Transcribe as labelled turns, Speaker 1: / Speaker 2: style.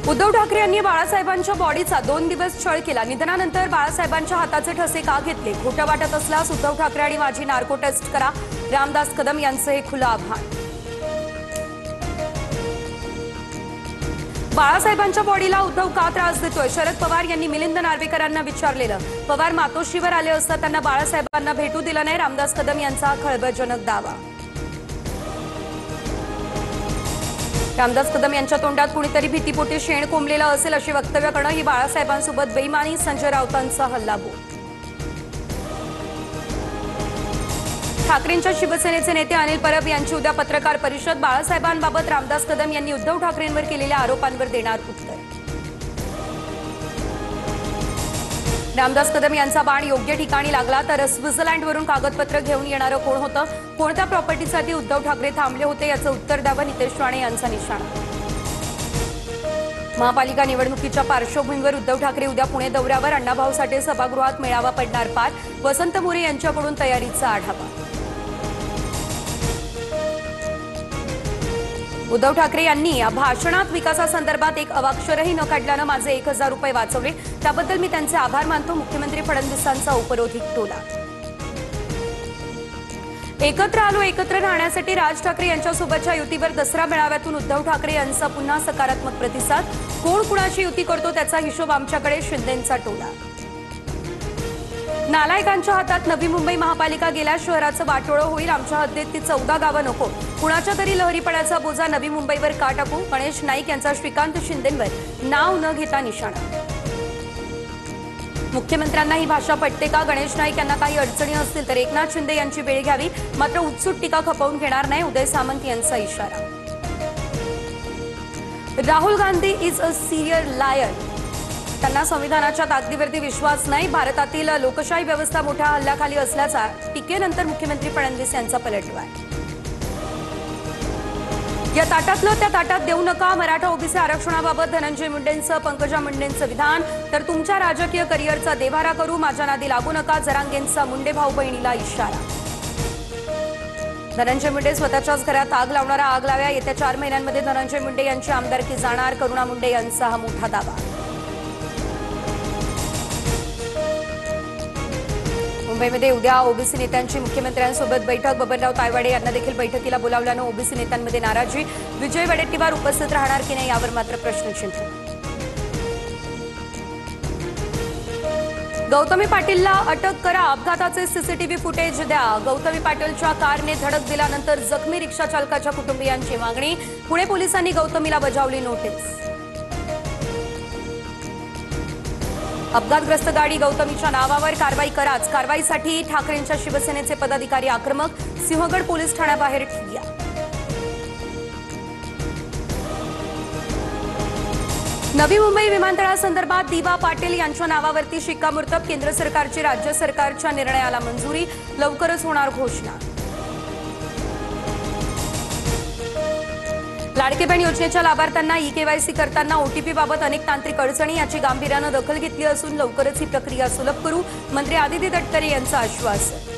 Speaker 1: उद्धव ठाकरे यांनी बाळासाहेबांच्या बॉडीचा 2 दिवस छळ केला। निधनानंतर बाळासाहेबांच्या हाताचे ठसे का घेतले? खोटं वाटत असल्यास उद्धव ठाकरे आणि माझी नार्को टेस्ट करा, रामदास कदम यांचं हे खुलं आव्हान। बाळासाहेबांच्या बॉडीला उद्धव का त्रास देतोय? शरद पवार यांनी मिलिंद नार्वेकरांना विचारलेलं। पवार मातोश्रीवर आले असता त्यांना बाळासाहेबांना भेटू दिलं नाही, रामदास कदम यांचा खळबळजनक दावा। रामदास कदम यांच्या तोंडात कुणीतरी भीतीपोटी शेण कोंबलेलं असेल अशी वक्तव्य करणं ही बाळासाहेबांसोबत बेईमानी, संजय राऊतांचा हल्लाबोल। ठाकरेंच्या शिवसेनेचे नेते अनिल परब यांची उद्या पत्रकार परिषद। बाळासाहेबांबाबत रामदास कदम यांनी उद्धव ठाकरेंवर केलेल्या आरोपांवर देणार उत्तर। रामदास कदम यांचा बाण योग्य ठिकाणी लागला तर स्वित्झर्लंडवरून कागदपत्र घेऊन येणारं कोण होतं? कोणत्या प्रॉपर्टीसाठी उद्धव ठाकरे थांबले होते याचं उत्तर द्यावं, नितेश राणे यांचा निशाणा। महापालिका निवडणुकीच्या पार्श्वभूमीवर उद्धव ठाकरे उद्या पुणे दौऱ्यावर। अण्णाभाऊ साठे सभागृहात मेळावा पडणार पार। वसंत मोरे यांच्याकडून तयारीचा आढावा। उद्धव ठाकरे यांनी या भाषणात विकासासंदर्भात एक अवाक्षरही न काढल्यानं माझे 1000 रुपये वाचवले, त्याबद्दल मी त्यांचे आभार मानतो। मुख्यमंत्री फडणवीसांचा उपरोधिक टोला। एकत्र आलो, एकत्र राहण्यासाठी राज ठाकरे यांच्यासोबतच्या युतीवर दसरा मेळाव्यातून उद्धव ठाकरे यांचा पुन्हा सकारात्मक प्रतिसाद। कोण कुणाची युती करतो त्याचा हिशोब आमच्याकडे, शिंदेंचा टोला। नालायकांच्या हातात नवी मुंबई महापालिका गेल्या शहराचं वाटोळं होईल, आमच्या हद्दीत ती 14 गावं नको। कुणाच्या तरी लहरीपणाचा बोजा नवी मुंबईवर का टाकू? गणेश नाईक यांचा श्रीकांत शिंदेंवर नाव न घेता निशाणा। मुख्यमंत्र्यांना ही भाषा पटते का? गणेश नाईक यांना काही अडचणी असतील तर एकनाथ शिंदे यांची वेळ घ्यावी, मात्र उत्सुक टीका खपवून घेणार नाही, उदय सामंत यांचा इशारा। Rahul Gandhi is a serial लायर, त्यांना संविधानाच्या ताकदीवरती विश्वास नाही। भारतातील लोकशाही व्यवस्था मोठ्या हल्ल्याखाली असल्याचा टीकेनंतर मुख्यमंत्री फडणवीस यांचा पलटवार। या ताटातलं त्या ताटात देऊ नका, मराठा ओबीसी आरक्षणाबाबत धनंजय मुंडेंचं पंकजा मुंडेंचं विधान। तर तुमच्या राजकीय करिअरचा देवारा करू, माझ्या नादी लागू नका, जरांगेंचा मुंडे भाऊ बहिणीला इशारा। धनंजय मुंडे स्वतःच्याच घरात आग लावणारा आग लाव्या, येत्या 4 महिन्यांमध्ये धनंजय मुंडे यांची आमदारकी जाणार, करुणा मुंडे यांचा हा मोठा दावा। मुंबईमध्ये उद्या ओबीसी नेत्यांची मुख्यमंत्र्यांसोबत बैठक। बबनराव तायवाडे यांना देखील बैठकीला बोलावल्यानं ओबीसी नेत्यांमध्ये नाराजी। विजय वडेट्टीवार उपस्थित राहणार की नाही यावर मात्र प्रश्नचिन्ह। गौतमी पाटीलला अटक करा, अपघाताचे सीसीटीव्ही फुटेज द्या। गौतमी पाटीलच्या कारने धडक दिल्यानंतर जखमी रिक्षा चालकाच्या कुटुंबियांची मागणी। पुणे पोलिसांनी गौतमीला बजावली नोटीस। अपघातग्रस्त गाडी गौतमीच्या नावावर, कारवाई कराच। कारवाईसाठी ठाकरेंच्या शिवसेनेचे पदाधिकारी आक्रमक। सिंहगड पोलीस ठाण्याबाहेर ठिय्या। नवी मुंबई विमानतळासंदर्भात दिवा पाटील यांच्या नावावरती शिक्कामोर्तब। केंद्र सरकारची राज्य सरकारच्या निर्णयाला मंजुरी, लवकरच होणार घोषणा। लाडके बहीण योजनेच्या लाभार्थ्यांना ई-केवायसी करताना ओटीपी बाबत अनेक तांत्रिक अडचणी, याची गांभीर्यानं दखल घेतली असून लवकरच ही प्रक्रिया सुलभ करू, मंत्री आदिती तटकरे यांचं आश्वासन।